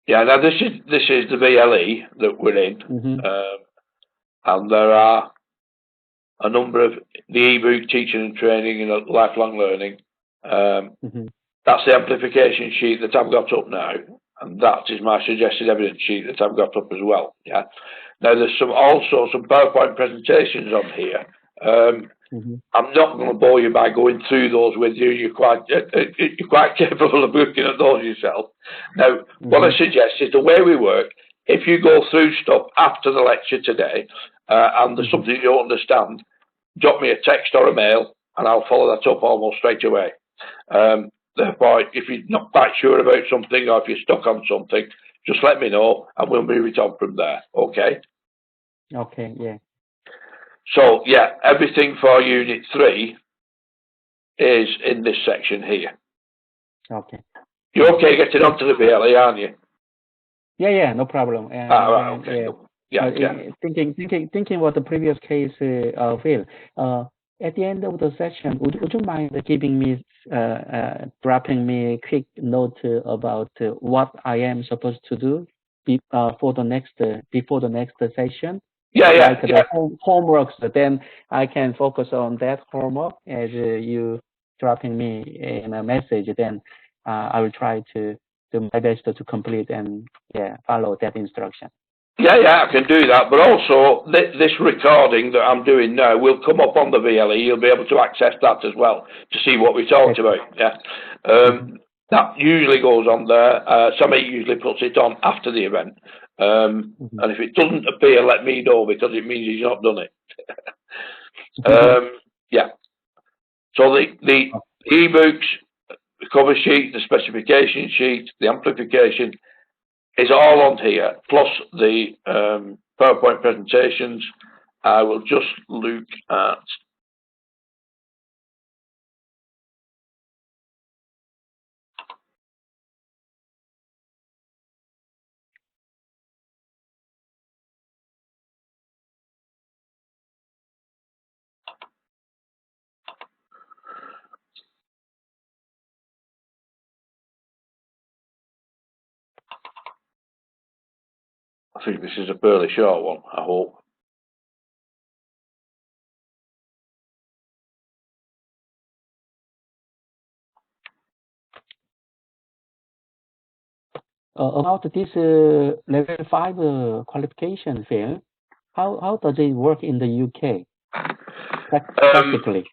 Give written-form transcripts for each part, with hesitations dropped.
Yeah, now this is the VLE that we're in, and there are a number of the e-book teaching and training and lifelong learning. That's the amplification sheet that I've got up now, and that is my suggested evidence sheet that I've got up as well. Yeah. Now there's also some PowerPoint presentations on here. I'm not going to bore you by going through those with you. You're quite capable of looking at those yourself. Now, what I suggest is the way we work. If you go through stuff after the lecture today, and there's something you don't understand, drop me a text or a mail, and I'll follow that up almost straight away. Therefore, if you're not quite sure about something or if you're stuck on something, just let me know and we'll move it on from there. Okay? Okay, yeah. So, yeah, everything for Unit 3 is in this section here. Okay. You're okay getting onto the VLE, aren't you? Yeah, no problem. Right, okay. Yeah. Thinking about the previous case, Phil, at the end of the session, would you mind giving me, dropping me a quick note about what I am supposed to do before the next session? Yeah. The homeworks, then I can focus on that homework as you dropping me in a message. Then I will try to do my best to complete and follow that instruction. Yeah, I can do that. But also, this recording that I'm doing now will come up on the VLE. You'll be able to access that as well to see what we talked about. Yeah, that usually goes on there. Somebody usually puts it on after the event. And if it doesn't appear, let me know because it means he's not done it. Yeah. So the e-books, the cover sheet, the specification sheet, the amplification is all on here, plus the PowerPoint presentations. I will just look at I think this is a fairly short one, I hope. About this level 5 qualification field, how does it work in the UK practically?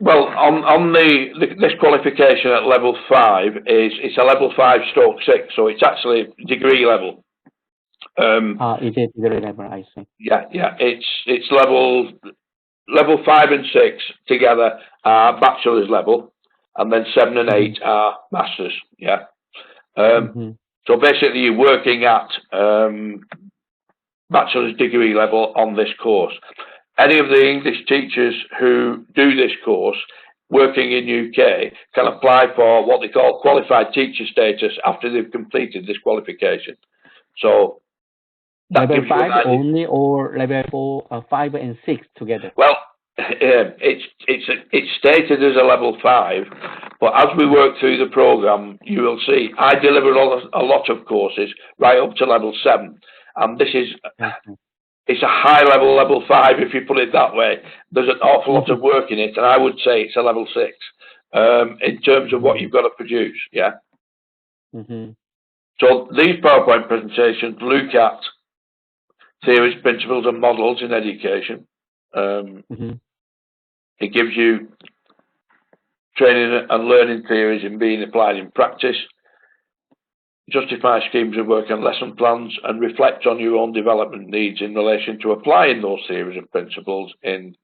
Well, on this qualification at level 5 it's a level 5/6, so it's actually degree level. It is degree level, I see. Yeah, it's level 5 and 6 together are bachelor's level, and then 7 and 8 are masters. Yeah. So basically, you're working at bachelor's degree level on this course. Any of the English teachers who do this course working in UK can apply for what they call qualified teacher status after they've completed this qualification. So that level 5 only, or level 5 and 6 together? Well, it's stated as a level 5, but as we work through the program, you will see I deliver a lot of courses right up to level 7, and this is. It's a high level 5, if you put it that way. There's an awful lot of work in it, and I would say it's a level 6 in terms of what you've got to produce. Yeah. So these PowerPoint presentations look at theories, principles, and models in education. It gives you training and learning theories in being applied in practice. Justify schemes of work and lesson plans, and reflect on your own development needs in relation to applying those theories and principles in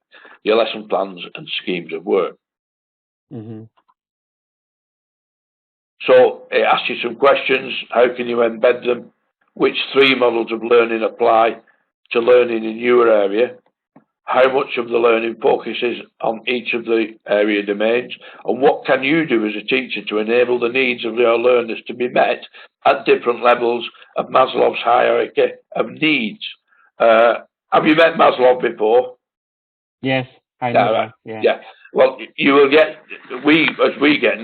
your lesson plans and schemes of work. So it asks you some questions. How can you embed them? Which 3 models of learning apply to learning in your area? How much of the learning focuses on each of the area domains? And what can you do as a teacher to enable the needs of your learners to be met at different levels of Maslow's hierarchy of needs? Have you met Maslow before? Yes. I know that. Yeah. Well, you will get, we get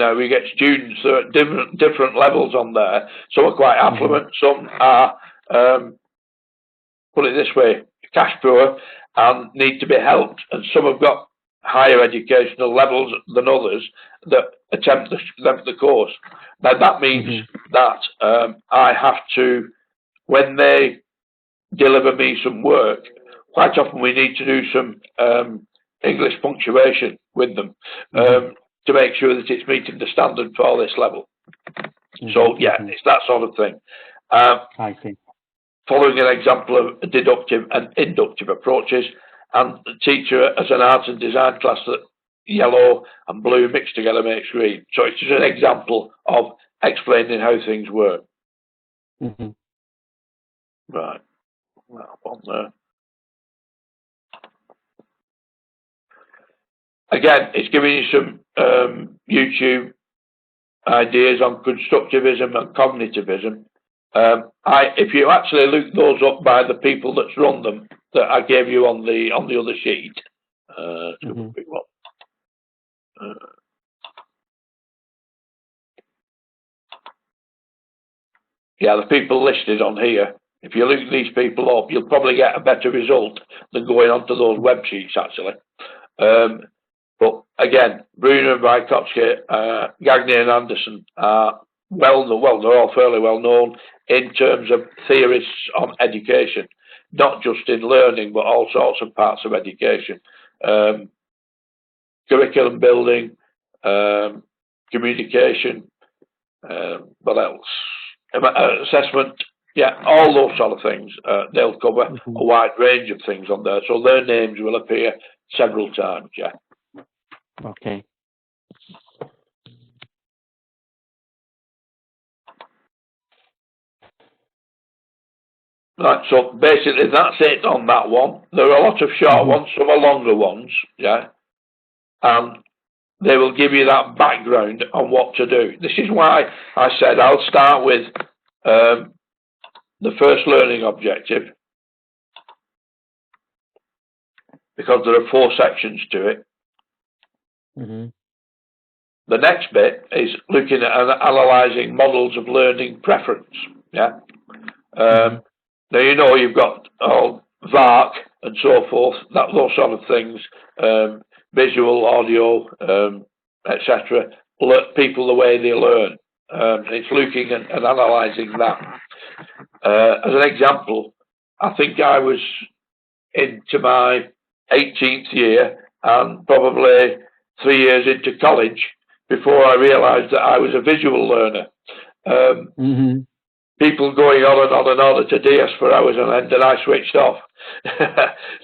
students at different levels on there. Some are quite affluent, some are, put it this way, cash poor and need to be helped, and some have got higher educational levels than others that attempt the course. Now that means that I have to, when they deliver me some work, quite often we need to do some English punctuation with them to make sure that it's meeting the standard for this level. So it's that sort of thing. I see. Following an example of deductive and inductive approaches, and the teacher as an arts and design class that yellow and blue mixed together makes green. So it's just an example of explaining how things work. Right. Well, on there. Again, it's giving you some YouTube ideas on constructivism and cognitivism. If you actually look those up by the people that's run them, that I gave you on the other sheet, the people listed on here. If you look these people up, you'll probably get a better result than going onto those web sheets actually. But again, Bruner, Vygotsky, Gagné and Anderson are they're all fairly well known in terms of theorists on education, not just in learning, but all sorts of parts of education. Curriculum building, communication, what else? Assessment, all those sort of things. They'll cover a wide range of things on there. So their names will appear several times, Okay. Right, so basically that's it on that one. There are a lot of short ones, some are longer ones, and they will give you that background on what to do. This is why I said I'll start with the first learning objective, because there are 4 sections to it. The next bit is looking at and analysing models of learning preference. Now you've got VARC and so forth, those sort of things, visual, audio, etc. People the way they learn. It's looking and analysing that. As an example, I think I was into my 18th year and probably 3 years into college before I realised that I was a visual learner. People going on and on and on at a DS for hours on end, and I switched off.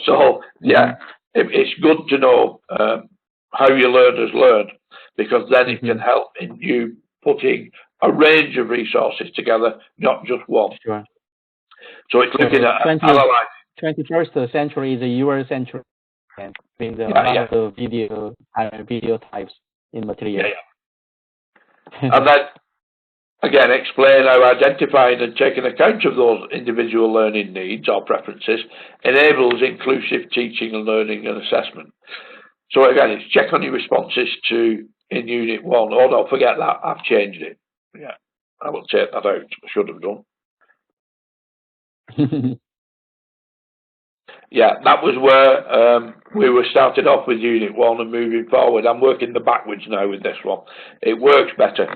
So, it's good to know how your learners learn, because then it can help in you putting a range of resources together, not just one. Sure. So it's looking at analysing. 21st century is a your century, and with a lot of video types in material. And then, again, explain how identifying and taking account of those individual learning needs or preferences enables inclusive teaching and learning and assessment. So again, it's check on your responses to in Unit 1. Oh no, forget that, I've changed it. I will take that out, I should have done. That was where we were started off with Unit 1 and moving forward. I'm working the backwards now with this one. It works better.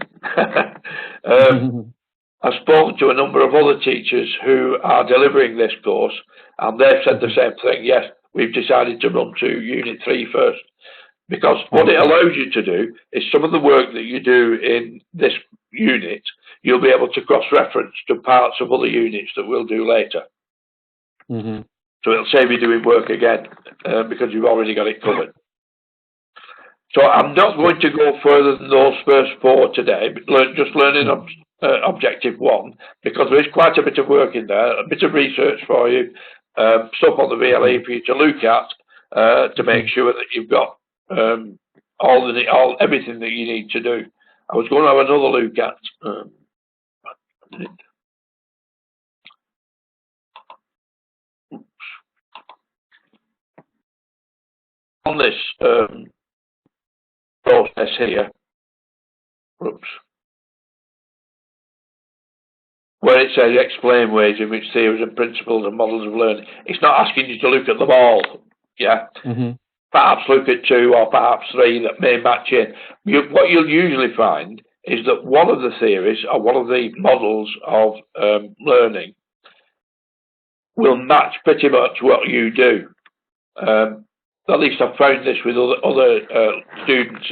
I've spoken to a number of other teachers who are delivering this course, and they've said the same thing. Yes, we've decided to run to Unit 3 first, because what it allows you to do is some of the work that you do in this unit, you'll be able to cross-reference to parts of other units that we'll do later. So it'll save you doing work again, because you've already got it covered. So I'm not going to go further than those first 4 today, but just learning Objective 1, because there is quite a bit of work in there, a bit of research for you, stuff on the VLE for you to look at, to make sure that you've got everything that you need to do. I was going to have another look at on this process here, oops, where it says explain ways in which theories and principles and models of learning, it's not asking you to look at them all, yeah? Perhaps look at 2 or perhaps 3 that may match in. What you'll usually find is that one of the theories or one of the models of learning will match pretty much what you do. At least I've found this with other students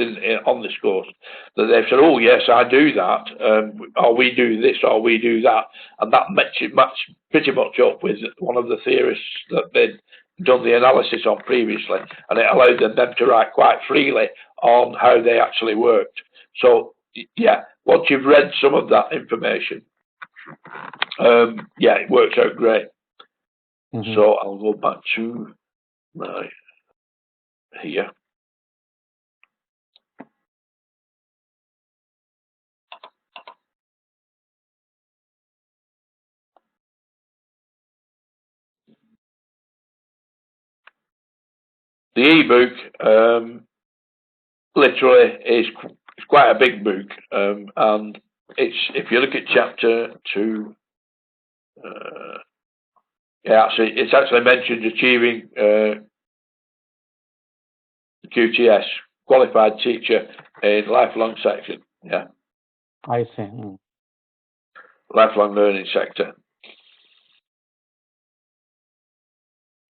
on this course, that they've said, oh yes, I do that, or we do this, or we do that, and that matches pretty much up with one of the theorists that they'd done the analysis on previously, and it allowed them to write quite freely on how they actually worked. So yeah, once you've read some of that information, yeah, it works out great. So I'll go back to my here. The ebook literally is quite a big book, and if you look at chapter 2, yeah, it's actually mentioned achieving QTS, qualified teacher in lifelong section. Yeah, I see. Lifelong learning sector.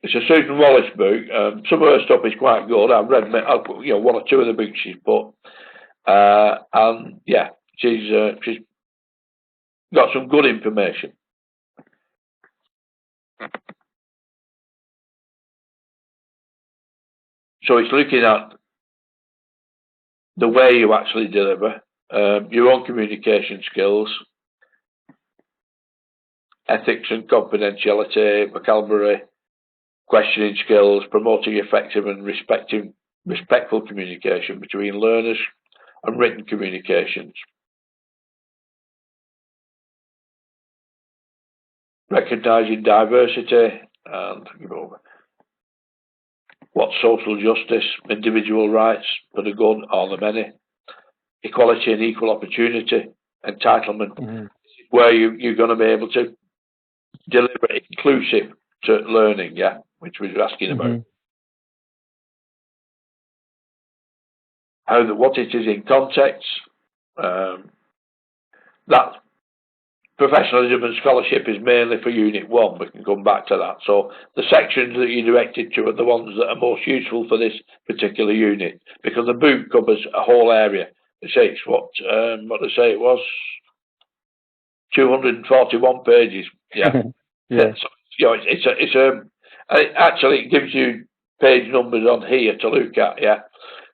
It's a Susan Wallace book. Some of her stuff is quite good. I've read, 1 or 2 of the books she's put, and yeah, she's got some good information. So it's looking at the way you actually deliver, your own communication skills, ethics and confidentiality, vocabulary, questioning skills, promoting effective and respectful communication between learners, and written communications. Recognising diversity and what social justice, individual rights for the good or the many, equality and equal opportunity, entitlement, where you're going to be able to deliver inclusive to learning, yeah, which we were asking about. What it is in context, that professionalism and scholarship is mainly for Unit 1. We can come back to that. So the sections that you're directed to are the ones that are most useful for this particular unit, because the book covers a whole area. They say it's what they say it was 241 pages. Yeah. Yeah. So, it actually gives you page numbers on here to look at. Yeah.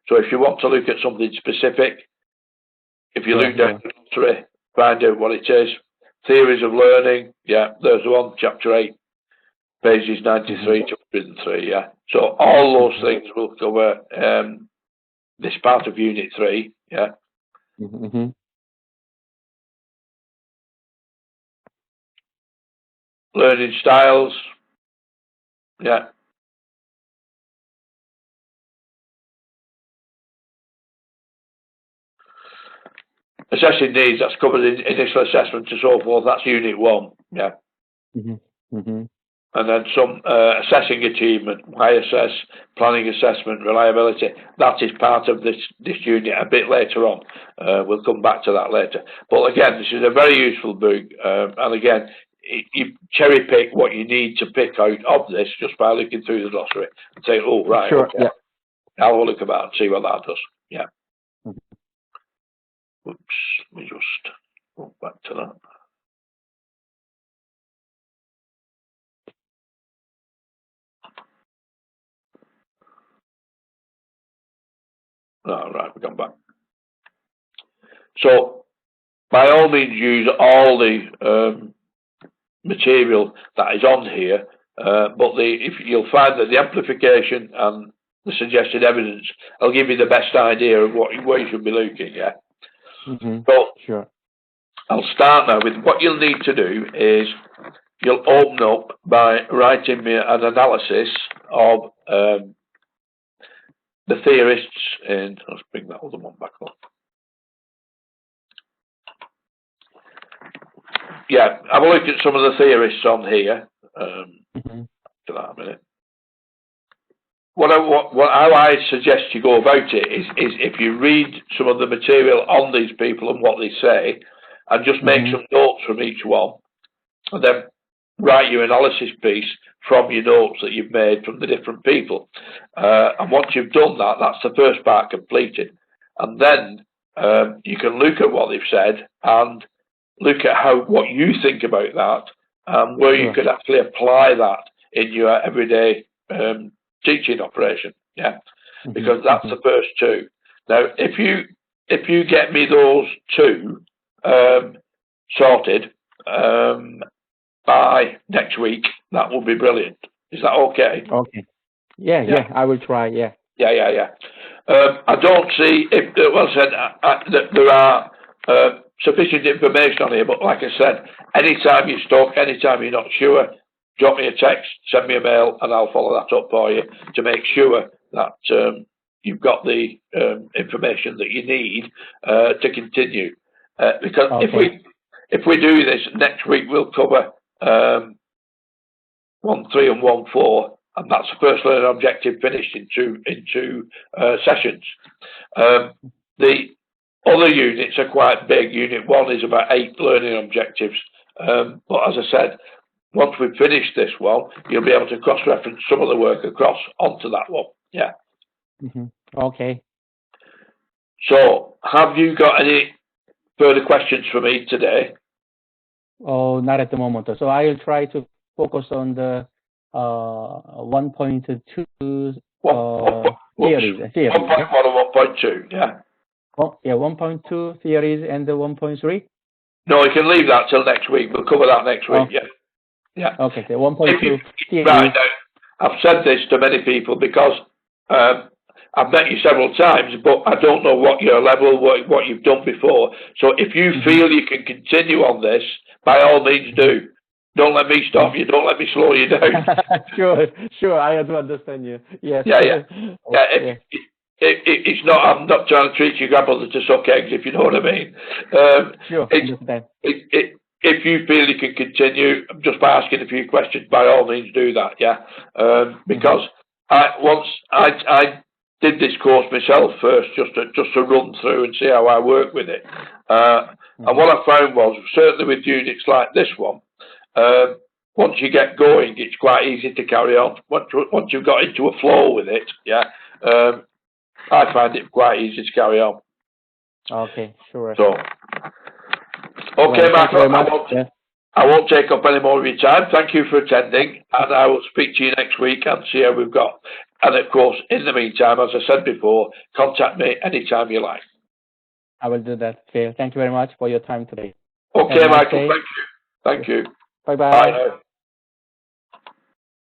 So if you want to look at something specific, if you look down the glossary, find out what it is. Theories of learning, yeah, there's one, chapter 8, pages 93 to 103, yeah. So all those things will cover this part of Unit 3, yeah. Learning styles, yeah. Assessing needs, that's covered in initial assessment and so forth, that's Unit 1, yeah. And then some assessing achievement, why assess, planning assessment, reliability, that is part of this unit a bit later on. We'll come back to that later. But again, this is a very useful book, and again, you cherry pick what you need to pick out of this just by looking through the glossary and say, oh, right, sure, okay. I'll have a look about and see what that does, yeah. Oops, let me just go back to that. All right, we've gone back. So, by all means, use all the material that is on here, but if you'll find that the amplification and the suggested evidence will give you the best idea of where you should be looking, yeah? So, sure. I'll start now with what you'll need to do is you'll open up by writing me an analysis of the theorists in, let's bring that other one back up. Yeah, have a look at some of the theorists on here. To that a minute. How I suggest you go about it is if you read some of the material on these people and what they say, and just make some notes from each one, and then write your analysis piece from your notes that you've made from the different people. And once you've done that, that's the first part completed. And then you can look at what they've said and look at what you think about that, and where you could actually apply that in your everyday teaching operation. Yeah, because that's the first two. Now, if you get me those two sorted by next week, that will be brilliant. Is that okay? Okay. Yeah, I will try. Yeah. I don't see if that there are sufficient information on here, but like I said, anytime you're stuck, anytime you're not sure, drop me a text, send me a mail, and I'll follow that up for you to make sure that you've got the information that you need to continue. Because if we do this next week, we'll cover 1.3 and 1.4, and that's the first learning objective finished in two sessions. The other units are quite big. Unit 1 is about 8 learning objectives. But as I said, once we've finished this one, you'll be able to cross-reference some of the work across onto that one. Yeah. Okay. So, have you got any further questions for me today? Oh, not at the moment. So I'll try to focus on the 1.2 theories. 1.1 and 1.2, yeah. Oh, yeah, 1.2 theories and the 1.3? No, you can leave that till next week. We'll cover that next week, yeah. Okay, so 1.2 theories. Right, now, I've said this to many people because I've met you several times, but I don't know what your level, what you've done before. So if you feel you can continue on this, by all means do. Don't let me stop you. Don't let me slow you down. Sure. I do understand you. Yes. It's not. I'm not trying to treat your grandmother to suck eggs, if you know what I mean. Sure. Understand. If you feel you can continue, just by asking a few questions, by all means do that. Yeah. Because I did this course myself first, just to run through and see how I work with it. And what I found was, certainly with units like this one, once you get going, it's quite easy to carry on. Once you've got into a flow with it, I find it quite easy to carry on. Okay, sure. So, okay, Michael, I won't take up any more of your time. Thank you for attending, and I will speak to you next week and see how we've got. And of course, in the meantime, as I said before, contact me anytime you like. I will do that. Okay. Thank you very much for your time today. Okay, Michael. Thank you. Bye-bye. Bye now.